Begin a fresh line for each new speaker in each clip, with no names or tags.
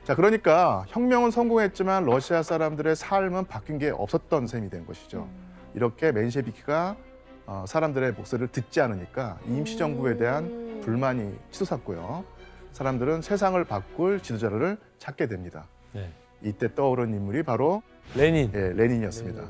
자, 그러니까 혁명은 성공했지만 러시아 사람들의 삶은 바뀐 게 없었던 셈이 된 것이죠. 이렇게 맨셰비키가 사람들의 목소리를 듣지 않으니까 임시정부에 대한 불만이 치솟았고요. 사람들은 세상을 바꿀 지도자를 찾게 됩니다.
네.
이때 떠오른 인물이 바로
레닌.
레닌이었습니다.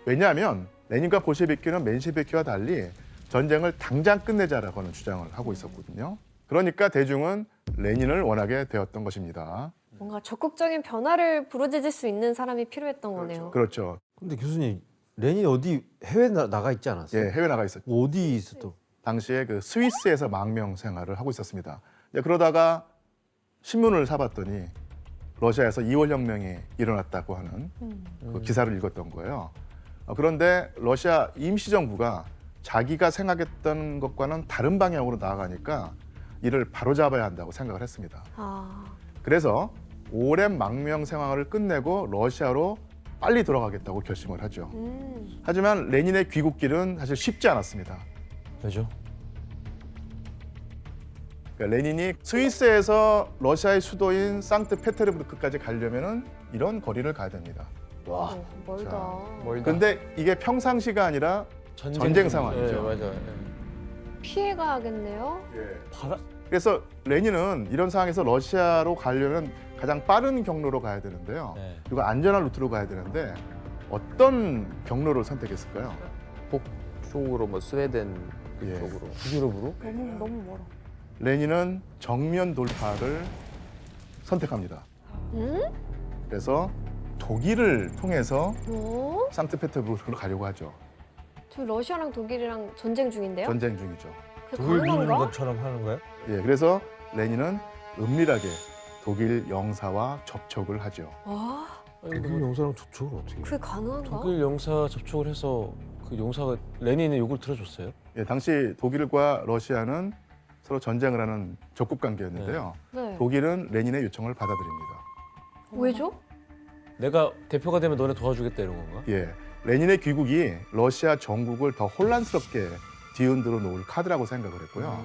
왜냐하면 레닌과 볼셰비키는 맨셰비키와 달리 전쟁을 당장 끝내자라고 하는 주장을 하고 있었거든요. 그러니까 대중은 레닌을 원하게 되었던 것입니다.
뭔가 적극적인 변화를 부르짖을 수 있는 사람이 필요했던 거네요.
그렇죠.
근데 교수님, 레닌 어디 해외 나가 있지 않았어요?
예, 해외 나가 있었죠.
어디 있었던?
당시에 그 스위스에서 망명 생활을 하고 있었습니다. 그러다가 신문을 사봤더니 러시아에서 2월 혁명이 일어났다고 하는 그 기사를 읽었던 거예요. 그런데 러시아 임시정부가 자기가 생각했던 것과는 다른 방향으로 나아가니까 이를 바로잡아야 한다고 생각을 했습니다. 그래서 오랜 망명 생활을 끝내고 러시아로 빨리 돌아가겠다고 결심을 하죠. 하지만 레닌의 귀국길은 사실 쉽지 않았습니다.
왜죠?
그러니까 레닌이 스위스에서 러시아의 수도인 상트페테르부르크까지 가려면은 이런 거리를 가야 됩니다.
와,
멀다.
근데 이게 평상시가 아니라 전쟁 상황이죠.
네, 맞아요.
피해가겠네요.
바다.
그래서 레닌은 이런 상황에서 러시아로 가려면 가장 빠른 경로로 가야 되는데요.
네.
그리고 안전한 루트로 가야 되는데 어떤 경로를 선택했을까요?
북쪽으로 뭐 스웨덴
예.
그쪽으로.
유럽으로?
너무 멀어.
레닌은 정면 돌파를 선택합니다. 그래서 독일을 통해서
뭐?
상트페테르부르크로 가려고 하죠.
저 러시아랑 독일이랑 전쟁 중인데요?
전쟁 중이죠.
그게
독일 누르는
가능한가?
것처럼 하는 거예요?
예, 그래서 레닌은 은밀하게 독일 영사와 접촉을 하죠.
와,
독일 영사랑 조촉을 어떻게?
그게 가능한가?
독일 용사 접촉을 해서 그 용사가 레닌의 욕을 들어줬어요?
예, 당시 독일과 러시아는 서로 전쟁을 하는 적국 관계였는데요.
네.
독일은 레닌의 요청을 받아들입니다.
왜죠?
내가 대표가 되면 너네 도와주겠다 이런 건가?
예, 레닌의 귀국이 러시아 전국을 더 혼란스럽게 뒤흔들어 놓을 카드라고 생각을 했고요.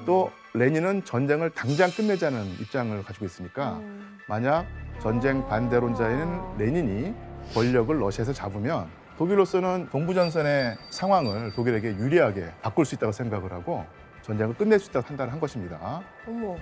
또 레닌은 전쟁을 당장 끝내자는 입장을 가지고 있으니까 만약 전쟁 반대론자인 레닌이 권력을 러시아에서 잡으면 독일로서는 동부전선의 상황을 독일에게 유리하게 바꿀 수 있다고 생각을 하고 전쟁을 끝낼 수 있다고 판단을 한 것입니다.
어머.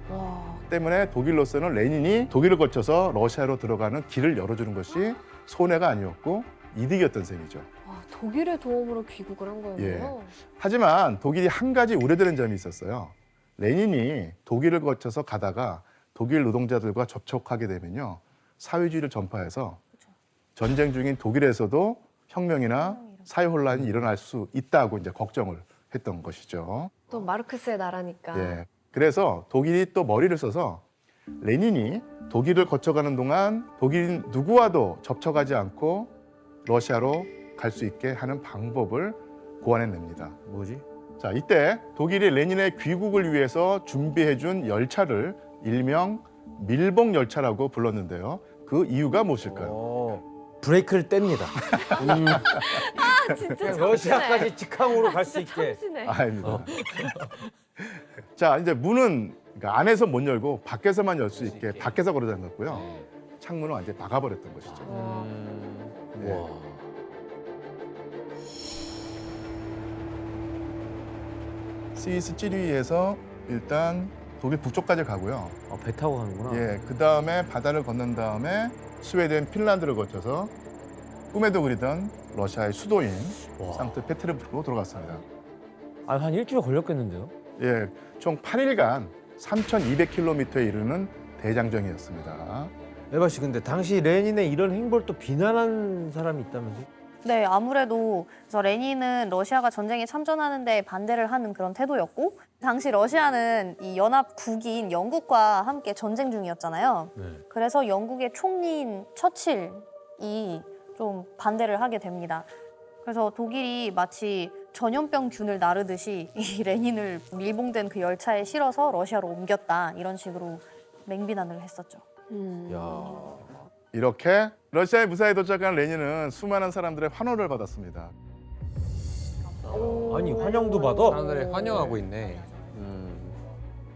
와.
때문에 독일로서는 레닌이 독일을 거쳐서 러시아로 들어가는 길을 열어주는 것이 손해가 아니었고 이득이었던 셈이죠.
와, 독일의 도움으로 귀국을 한 거예요.
하지만 독일이 한 가지 우려되는 점이 있었어요. 레닌이 독일을 거쳐서 가다가 독일 노동자들과 접촉하게 되면요. 사회주의를 전파해서 전쟁 중인 독일에서도 혁명이나 사회 혼란이 일어날 수 있다고 이제 걱정을 했던 것이죠.
또 마르크스의 나라니까.
예. 그래서 독일이 또 머리를 써서 레닌이 독일을 거쳐가는 동안 독일인 누구와도 접촉하지 않고 러시아로 갈 수 있게 하는 방법을 고안해냅니다.
뭐지?
자, 이때 독일이 레닌의 귀국을 위해서 준비해준 열차를 일명 밀봉 열차라고 불렀는데요. 그 이유가 무엇일까요?
브레이크를 뗍니다.
아, 진짜
러시아까지 직항으로 갈 수 있게.
참으시네.
아닙니다. 자, 이제 문은 그러니까 안에서 못 열고 밖에서만 열 수 있게 밖에서 걸어 잠갔고요. 창문을 완전히 막아버렸던 것이죠. 예.
와.
스위스 찌리히에서 일단 독일 북쪽까지 가고요.
배 타고 가는구나.
예, 그 다음에 바다를 건넌 다음에 스웨덴, 핀란드를 거쳐서 꿈에도 그리던 러시아의 수도인 상트페테르부르크로 들어갔습니다.
아, 한 일주일 걸렸겠는데요?
예, 총 8일간 3,200km에 이르는 대장정이었습니다.
에바 씨, 근데 당시 레닌의 이런 행보를 또 비난한 사람이 있다면서요?
네, 아무래도 그래서 레닌은 러시아가 전쟁에 참전하는데 반대를 하는 그런 태도였고 당시 러시아는 이 연합국인 영국과 함께 전쟁 중이었잖아요.
네.
그래서 영국의 총리인 처칠이 좀 반대를 하게 됩니다. 그래서 독일이 마치 전염병균을 나르듯이 이 레닌을 밀봉된 그 열차에 실어서 러시아로 옮겼다 이런 식으로 맹비난을 했었죠.
이렇게 러시아의 무사히 도착한 레닌은 수많은 사람들의 환호를 받았습니다.
아니, 환영도 받아?
사람들이 환영하고 있네.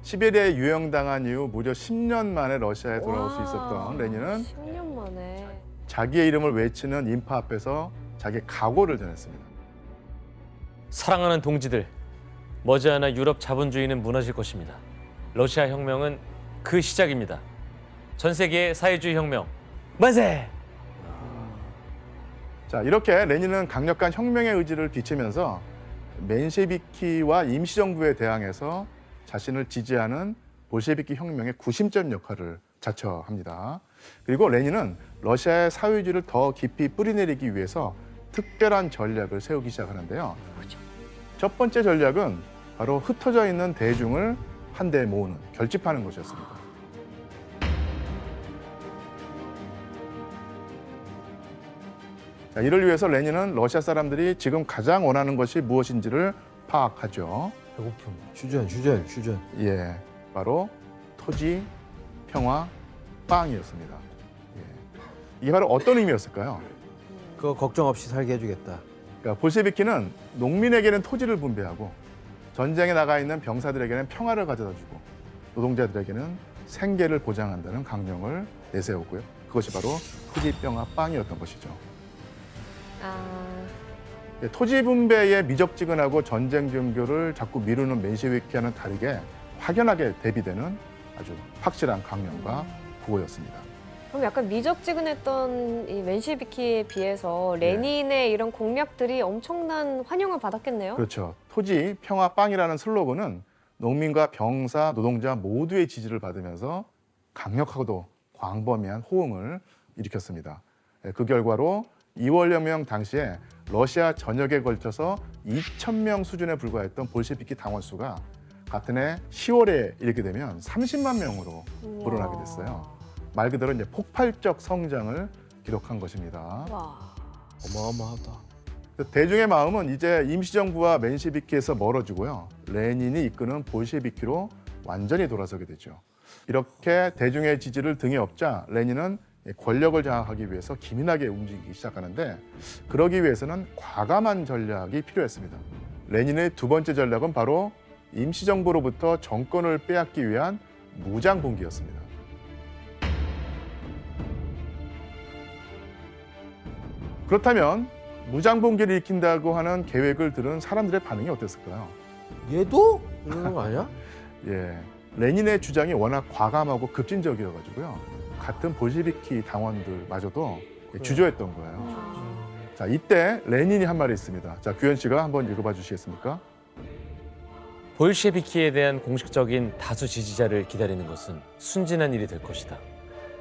시베리아에 유영당한 이후 무려 10년 만에 러시아에 돌아올 수 있었던 레닌은
10년 만에.
자기의 이름을 외치는 인파 앞에서 자기의 각오를 전했습니다.
사랑하는 동지들, 머지않아 유럽 자본주의는 무너질 것입니다. 러시아 혁명은 그 시작입니다. 전 세계의 사회주의 혁명, 만세!
자, 이렇게 레닌은 강력한 혁명의 의지를 비치면서 맨셰비키와 임시정부에 대항해서 자신을 지지하는 볼셰비키 혁명의 구심점 역할을 자처합니다. 그리고 레닌은 러시아의 사회주의를 더 깊이 뿌리내리기 위해서 특별한 전략을 세우기 시작하는데요. 첫 번째 전략은 바로 흩어져 있는 대중을 한데 모으는, 결집하는 것이었습니다. 자, 이를 위해서 레닌은 러시아 사람들이 지금 가장 원하는 것이 무엇인지를 파악하죠.
배고픔. 휴전.
예, 바로 토지, 평화, 빵이었습니다. 예. 이게 바로 어떤 의미였을까요?
그거 걱정 없이 살게 해주겠다.
그러니까 볼셰비키는 농민에게는 토지를 분배하고 전쟁에 나가 있는 병사들에게는 평화를 가져다주고 노동자들에게는 생계를 보장한다는 강령을 내세우고요. 그것이 바로 토지, 평화, 빵이었던 것이죠. 예, 토지 분배의 미적지근하고 전쟁 종교를 자꾸 미루는 맨셰비키와는 다르게 확연하게 대비되는 아주 확실한 강령과 구호였습니다.
그럼 약간 미적지근했던 이 맨셰비키에 비해서 레닌의 이런 공약들이 엄청난 환영을 받았겠네요.
그렇죠. 토지, 평화, 빵이라는 슬로건은 농민과 병사, 노동자 모두의 지지를 받으면서 강력하고도 광범위한 호응을 일으켰습니다. 예, 그 결과로 2월 혁명 당시에 러시아 전역에 걸쳐서 2,000명 수준에 불과했던 볼셰비키 당원 수가 같은 해 10월에 이르게 되면 30만 명으로 불어나게 됐어요. 말 그대로 이제 폭발적 성장을 기록한 것입니다.
와.
어마어마하다.
대중의 마음은 이제 임시정부와 맨셰비키에서 멀어지고요. 레닌이 이끄는 볼셰비키로 완전히 돌아서게 되죠. 이렇게 대중의 지지를 등에 업자 레닌은 권력을 장악하기 위해서 기민하게 움직이기 시작하는데 그러기 위해서는 과감한 전략이 필요했습니다. 레닌의 두 번째 전략은 바로 임시정부로부터 정권을 빼앗기 위한 무장봉기였습니다. 그렇다면 무장봉기를 일으킨다고 하는 계획을 들은 사람들의 반응이 어땠을까요?
얘도? 이러는 거 아니야?
예, 레닌의 주장이 워낙 과감하고 급진적이어가지고요. 같은 볼셰비키 당원들마저도 주저했던 거예요. 자, 이때 레닌이 한 말이 있습니다. 자, 규현 씨가 한번 읽어봐 주시겠습니까?
볼셰비키에 대한 공식적인 다수 지지자를 기다리는 것은 순진한 일이 될 것이다.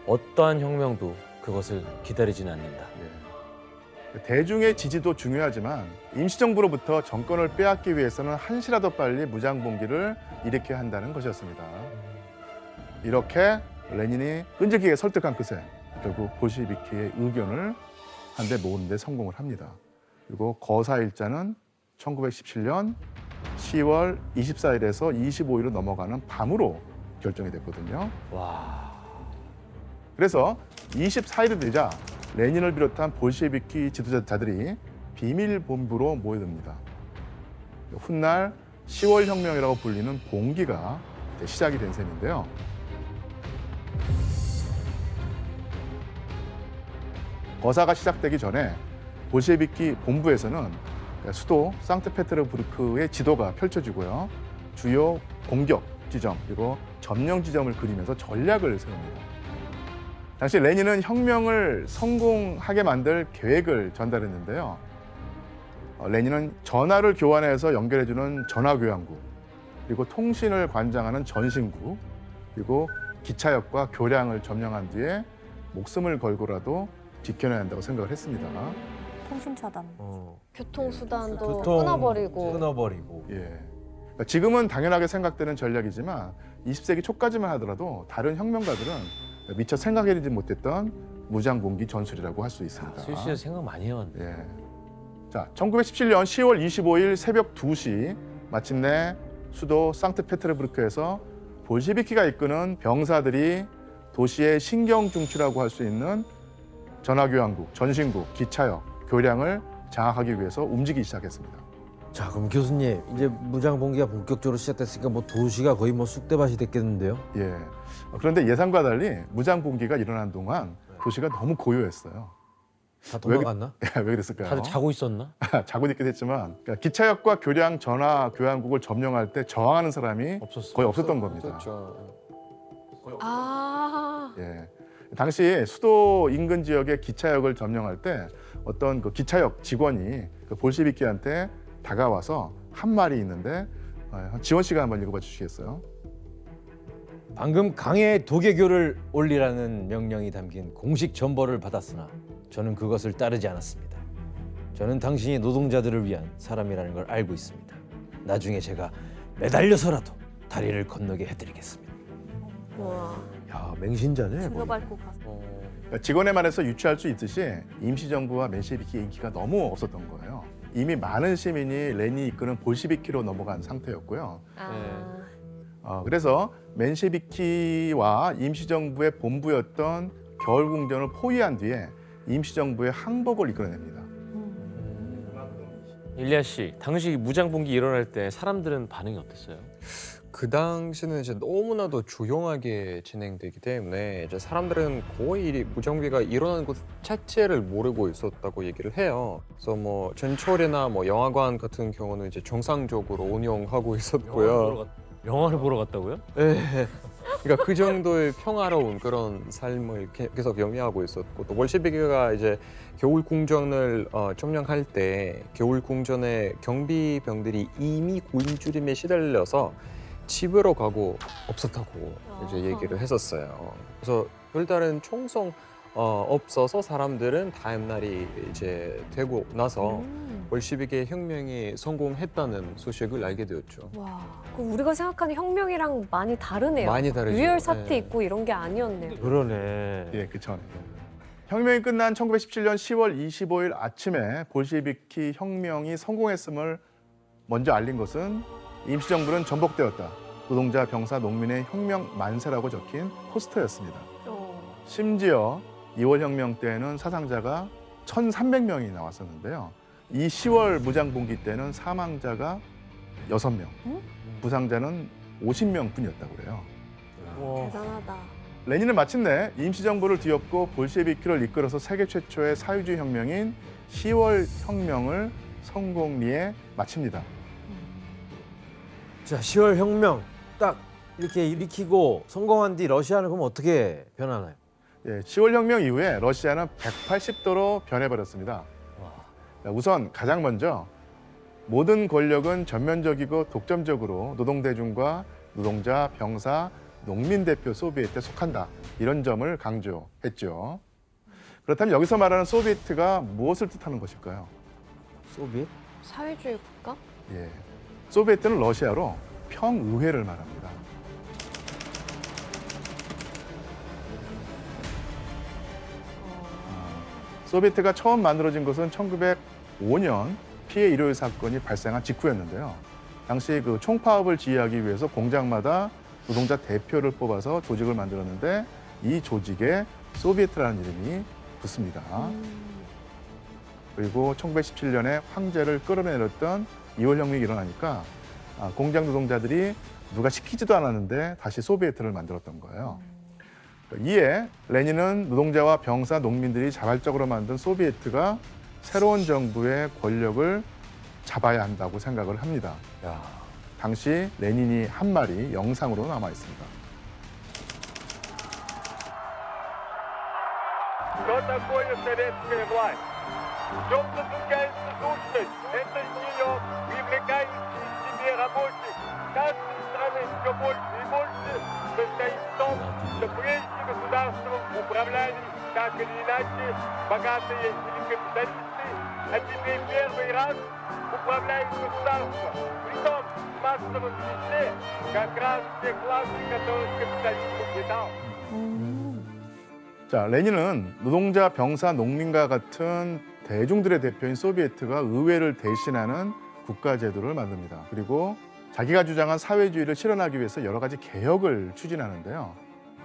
어떠한 혁명도 그것을 기다리지는 않는다.
예. 대중의 지지도 중요하지만 임시정부로부터 정권을 빼앗기 위해서는 한시라도 빨리 무장봉기를 일으켜야 한다는 것이었습니다. 이렇게 레닌이 끈질기게 설득한 끝에 결국 볼셰비키의 의견을 한데 모으는 데 성공을 합니다. 그리고 거사일자는 1917년 10월 24일에서 25일로 넘어가는 밤으로 결정이 됐거든요.
와.
그래서 24일이 되자 레닌을 비롯한 볼셰비키 지도자들이 비밀 본부로 모여듭니다. 훗날 10월 혁명이라고 불리는 봉기가 시작이 된 셈인데요. 거사가 시작되기 전에 볼셰비키 본부에서는 수도 상트페테르부르크의 지도가 펼쳐지고요. 주요 공격 지점 그리고 점령 지점을 그리면서 전략을 세웁니다. 당시 레닌은 혁명을 성공하게 만들 계획을 전달했는데요. 레닌은 전화를 교환해서 연결해주는 전화교환국, 그리고 통신을 관장하는 전신국, 그리고 기차역과 교량을 점령한 뒤에 목숨을 걸고라도 지켜내야 한다고 생각을 했습니다.
통신 차단.
교통수단도
교통
끊어버리고.
끊어버리고.
예. 그러니까 지금은 당연하게 생각되는 전략이지만 20세기 초까지만 하더라도 다른 혁명가들은 미처 생각해내지 못했던 무장봉기 전술이라고 할 수 있습니다.
실시에 생각 많이 해왔네.
예. 자, 1917년 10월 25일 새벽 2시 마침내 수도 상트페테르부르크에서 볼셰비키가 이끄는 병사들이 도시의 신경중추라고 할 수 있는 전화교환국, 전신국, 기차역, 교량을 장악하기 위해서 움직이기 시작했습니다.
자, 그럼 교수님 이제 무장봉기가 본격적으로 시작됐으니까 뭐 도시가 거의 뭐 쑥대밭이 됐겠는데요?
예. 그런데 예상과 달리 무장봉기가 일어난 동안 도시가 너무 고요했어요.
다 도망갔나?
왜 그랬을까요?
다들 자고 있었나?
자고 있긴 했지만 그러니까 기차역과 교량 전화 교환국을 점령할 때 저항하는 사람이
없었어.
거의 없었던 겁니다.
그렇죠.
아,
예. 당시 수도 인근 지역의 기차역을 점령할 때 어떤 그 기차역 직원이 그 볼시비키한테 다가와서 한 말이 있는데 지원 씨가 한번 읽어봐 주시겠어요?
방금 강에 도개교를 올리라는 명령이 담긴 공식 전보를 받았으나 저는 그것을 따르지 않았습니다. 저는 당신이 노동자들을 위한 사람이라는 걸 알고 있습니다. 나중에 제가 매달려서라도 다리를 건너게 해드리겠습니다.
와.
야, 맹신자네.
들어밟고 가서.
그러니까 직원의 말에서 유추할 수 있듯이 임시정부와 멘셰비키의 인기가 너무 없었던 거예요. 이미 많은 시민이 레닌이 이끄는 볼시비키로 넘어간 상태였고요.
아.
그래서 멘셰비키와 임시정부의 본부였던 겨울궁전을 포위한 뒤에 임시정부의 항복을 이끌어냅니다.
일리아 씨, 당시 무장봉기 일어날 때 사람들은 반응이 어땠어요?
그 당시는 이제 너무나도 조용하게 진행되기 때문에 이제 사람들은 거의 이 무정비가 일어나는 것 자체를 모르고 있었다고 얘기를 해요. 그래서 뭐 전철이나 뭐 영화관 같은 경우는 이제 정상적으로 운영하고 있었고요.
영화를 보러 갔다고요?
네. 그러니까 그 정도의 평화로운 그런 삶을 계속 영위하고 있었고 또 볼셰비키가 이제 겨울 궁전을 점령할 때 겨울 궁전의 경비병들이 이미 굶주림에 시달려서 집으로 가고 없었다고 이제 얘기를 했었어요. 그래서 별다른 총성 없어서 사람들은 다음 날이 이제 되고 나서 볼시비키의 혁명이 성공했다는 소식을 알게 되었죠.
와. 그럼 우리가 생각하는 혁명이랑 많이 다르네요.
많이 다르죠.
유혈 사태
네.
있고 이런 게 아니었네요.
그러네.
예, 그렇죠. 혁명이 끝난 1917년 10월 25일 아침에 볼시비키 혁명이 성공했음을 먼저 알린 것은 임시정부는 전복되었다. 노동자, 병사, 농민의 혁명 만세라고 적힌 포스터였습니다. 심지어 2월 혁명 때는 사상자가 1,300명이 나왔었는데요. 이 10월 무장봉기 때는 사망자가 6명, 부상자는 50명 뿐이었다고 그래요.
대단하다.
레닌은 마침내 임시정부를 뒤엎고 볼셰비키를 이끌어서 세계 최초의 사회주의 혁명인 10월 혁명을 성공리에 마칩니다.
자, 10월 혁명 딱 이렇게 일으키고 성공한 뒤 러시아는 그럼 어떻게 변하나요?
예, 10월 혁명 이후에 러시아는 180도로 변해버렸습니다. 우선 가장 먼저 모든 권력은 전면적이고 독점적으로 노동대중과 노동자, 병사, 농민 대표 소비에트에 속한다. 이런 점을 강조했죠. 그렇다면 여기서 말하는 소비에트가 무엇을 뜻하는 것일까요?
소비에트?
사회주의 국가?
예, 소비에트는 러시아로 평의회를 말합니다. 소비에트가 처음 만들어진 것은 1905년 피해 일요일 사건이 발생한 직후였는데요. 당시 그 총파업을 지휘하기 위해서 공장마다 노동자 대표를 뽑아서 조직을 만들었는데 이 조직에 소비에트라는 이름이 붙습니다. 그리고 1917년에 황제를 끌어내렸던 2월 혁명이 일어나니까 공장 노동자들이 누가 시키지도 않았는데 다시 소비에트를 만들었던 거예요. 이에 레닌은 노동자와 병사, 농민들이 자발적으로 만든 소비에트가 새로운 정부의 권력을 잡아야 한다고 생각을 합니다.
야,
당시 레닌이 한 말이 영상으로 남아 있습니다.
Что такое советская власть? В чем заключается сущность? Это ее привлекающие к себе рабочих каждой страны все больше и больше состоит в том, что прежде государством управляли так или иначе богатые или капиталисты, а теперь первый раз управляют государством. Притом в массовом числе как раз те классы, которых капитализм угнетал.
자, 레닌은 노동자, 병사, 농민과 같은 대중들의 대표인 소비에트가 의회를 대신하는 국가제도를 만듭니다. 그리고 자기가 주장한 사회주의를 실현하기 위해서 여러 가지 개혁을 추진하는데요.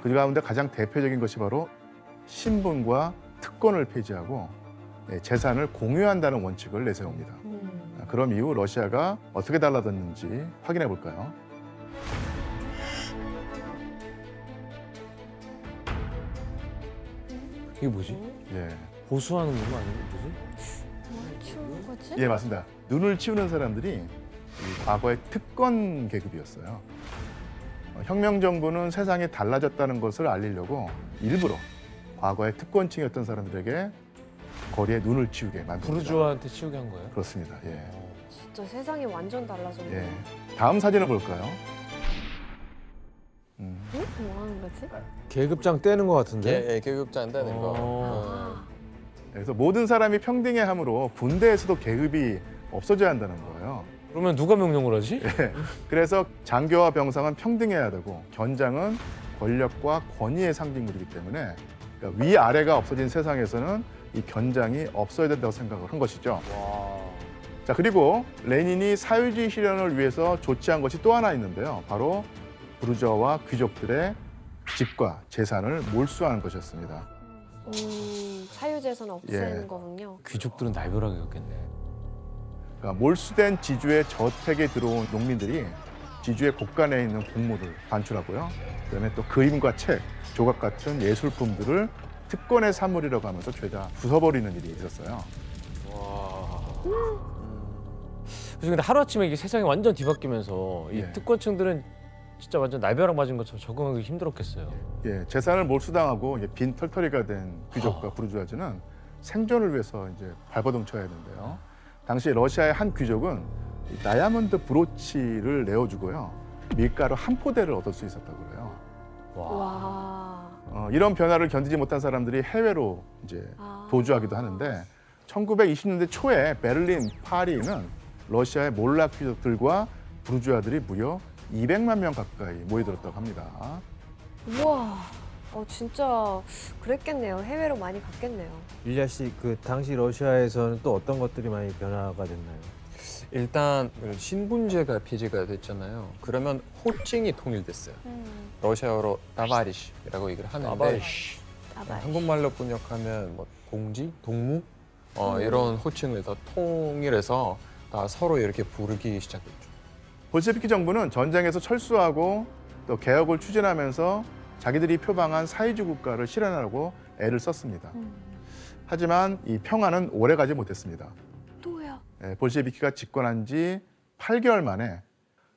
그 가운데 가장 대표적인 것이 바로 신분과 특권을 폐지하고 재산을 공유한다는 원칙을 내세웁니다. 그럼 이후 러시아가 어떻게 달라졌는지 확인해 볼까요?
이게 뭐지?
예.
보수하는 거 아니고 뭐지?
뭘 치운 거지?
예, 맞습니다. 눈을 치우는 사람들이 이 과거의 특권 계급이었어요. 혁명 정부는 세상이 달라졌다는 것을 알리려고 일부러 과거의 특권층이었던 사람들에게 거리에 눈을 치우게 만듭니다.
부르주아한테 치우게 한 거예요?
그렇습니다. 예.
진짜 세상이 완전 달라졌네.
예. 다음 사진을 볼까요?
응? 뭐 하는 거지?
계급장 떼는 것 같은데.
예, 교육장 되는 거.
아,
그래서 모든 사람이 평등해야 하므로 군대에서도 계급이 없어져야 한다는 거예요.
그러면 누가 명령을 하지?
그래서 장교와 병상은 평등해야 되고 견장은 권력과 권위의 상징물이기 때문에 그러니까 위아래가 없어진 세상에서는 이 견장이 없어야 된다고 생각을 한 것이죠. 자, 그리고 레닌이 사회주의 실현을 위해서 조치한 것이 또 하나 있는데요. 바로 부르주아와 귀족들의 집과 재산을 몰수하는 것이었습니다.
사유재산 없애는
예.
거군요.
귀족들은 날벼락이 었겠네.
그러니까 몰수된 지주의 저택에 들어온 농민들이 지주의 곳간에 있는 곡물을 반출하고요. 그다음에 또 그림과 책, 조각 같은 예술품들을 특권의 산물이라고 하면서 죄다 부숴버리는 일이 있었어요.
그래서 근데 하루아침에 이게 세상이 완전 뒤바뀌면서 이
예.
특권층들은 진짜 완전 날벼락 맞은 것처럼 적응하기 힘들었겠어요.
예, 재산을 몰수당하고 이제 빈 털터리가 된 귀족과 부르주아즈는 생존을 위해서 이제 발버둥 쳐야 되는데요. 당시 러시아의 한 귀족은 이 다이아몬드 브로치를 내어주고요. 밀가루 한 포대를 얻을 수 있었다고 그래요.
와.
이런 변화를 견디지 못한 사람들이 해외로 이제 도주하기도 하는데 1920년대 초에 베를린, 파리는 러시아의 몰락 귀족들과 부르주아들이 무려 200만 명 가까이 모여들었다고 합니다.
우와. 진짜 그랬겠네요. 해외로 많이 갔겠네요.
일리아 씨, 그 당시 러시아에서는 또 어떤 것들이 많이 변화가 됐나요?
일단 신분제가 폐지가 됐잖아요. 그러면 호칭이 통일됐어요. 러시아어로 다바리시라고 얘기를 하는데 한국말로 번역하면 뭐 공지, 동무 이런 호칭을 다 통일해서 다 서로 이렇게 부르기 시작했죠.
볼셰비키 정부는 전쟁에서 철수하고 또 개혁을 추진하면서 자기들이 표방한 사회주의 국가를 실현하려고 애를 썼습니다. 하지만 이 평화는 오래가지 못했습니다.
또야.
볼셰비키가 집권한 지 8개월 만에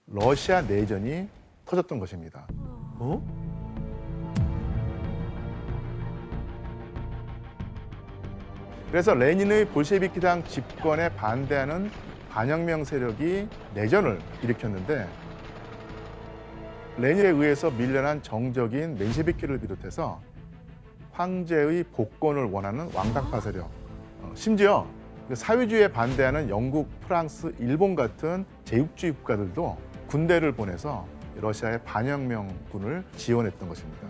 러시아 내전이 터졌던 것입니다. 그래서 레닌의 볼셰비키당 집권에 반대하는 반혁명 세력이 내전을 일으켰는데 레닌에 의해서 밀려난 정적인 멘셰비키를 비롯해서 황제의 복권을 원하는 왕당파 세력, 심지어 사회주의에 반대하는 영국, 프랑스, 일본 같은 제국주의 국가들도 군대를 보내서 러시아의 반혁명군을 지원했던 것입니다.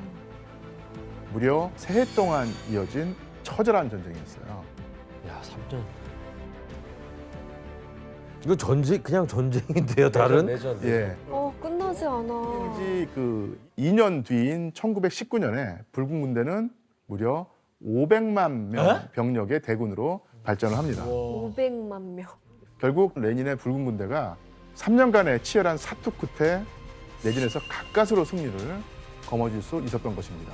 무려 3해 동안 이어진 처절한 전쟁이었어요.
야, 3년.
이거 그냥 전쟁인데요, 다른?
내전.
예.
끝나지 않아.
그 2년 뒤인 1919년에 붉은 군대는 무려 500만 명 병력의 대군으로 발전을 합니다.
500만 명.
결국 레닌의 붉은 군대가 3년간의 치열한 사투 끝에 내진에서 가까스로 승리를 거머쥘 수 있었던 것입니다.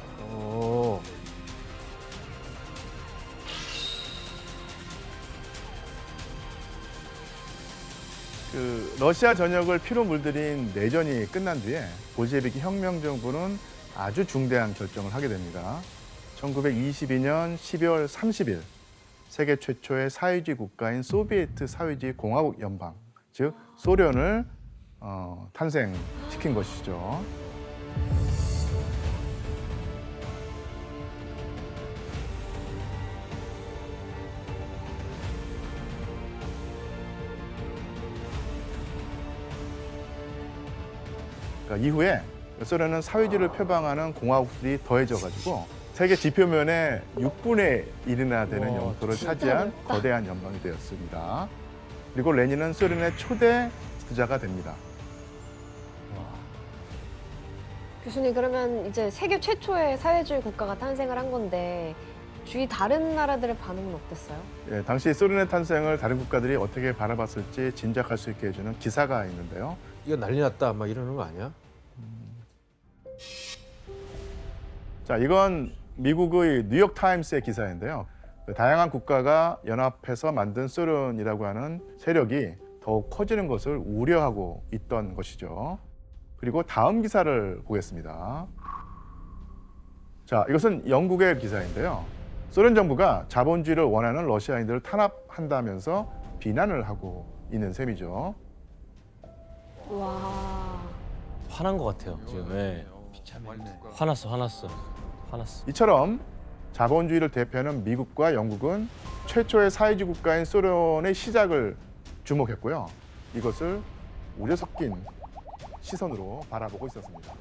러시아 전역을 피로 물들인 내전이 끝난 뒤에 볼셰비키 혁명 정부는 아주 중대한 결정을 하게 됩니다. 1922년 12월 30일 세계 최초의 사회주의 국가인 소비에트 사회주의 공화국 연방, 즉 소련을 탄생시킨 것이죠. 그러니까 이후에 소련은 사회주의를 표방하는 공화국들이 더해져가지고 세계 지표면에 6분의 1이나 되는 영토를 차지한 거대한 연방이 되었습니다. 그리고 레닌은 소련의 초대 지도자가 됩니다.
교수님, 그러면 이제 세계 최초의 사회주의 국가가 탄생을 한 건데 주위 다른 나라들의 반응은 어땠어요?
예, 당시 소련의 탄생을 다른 국가들이 어떻게 바라봤을지 짐작할 수 있게 해주는 기사가 있는데요.
이거 난리 났다 막 이러는 거 아니야?
자, 이건 미국의 뉴욕 타임스의 기사인데요. 다양한 국가가 연합해서 만든 소련이라고 하는 세력이 더욱 커지는 것을 우려하고 있던 것이죠. 그리고 다음 기사를 보겠습니다. 자, 이것은 영국의 기사인데요. 소련 정부가 자본주의를 원하는 러시아인들을 탄압한다면서 비난을 하고 있는 셈이죠.
와.
화난 것 같아요. 지금. 예. 화났어.
이처럼 자본주의를 대표하는 미국과 영국은 최초의 사회주의 국가인 소련의 시작을 주목했고요. 이것을 우려 섞인 시선으로 바라보고 있었습니다.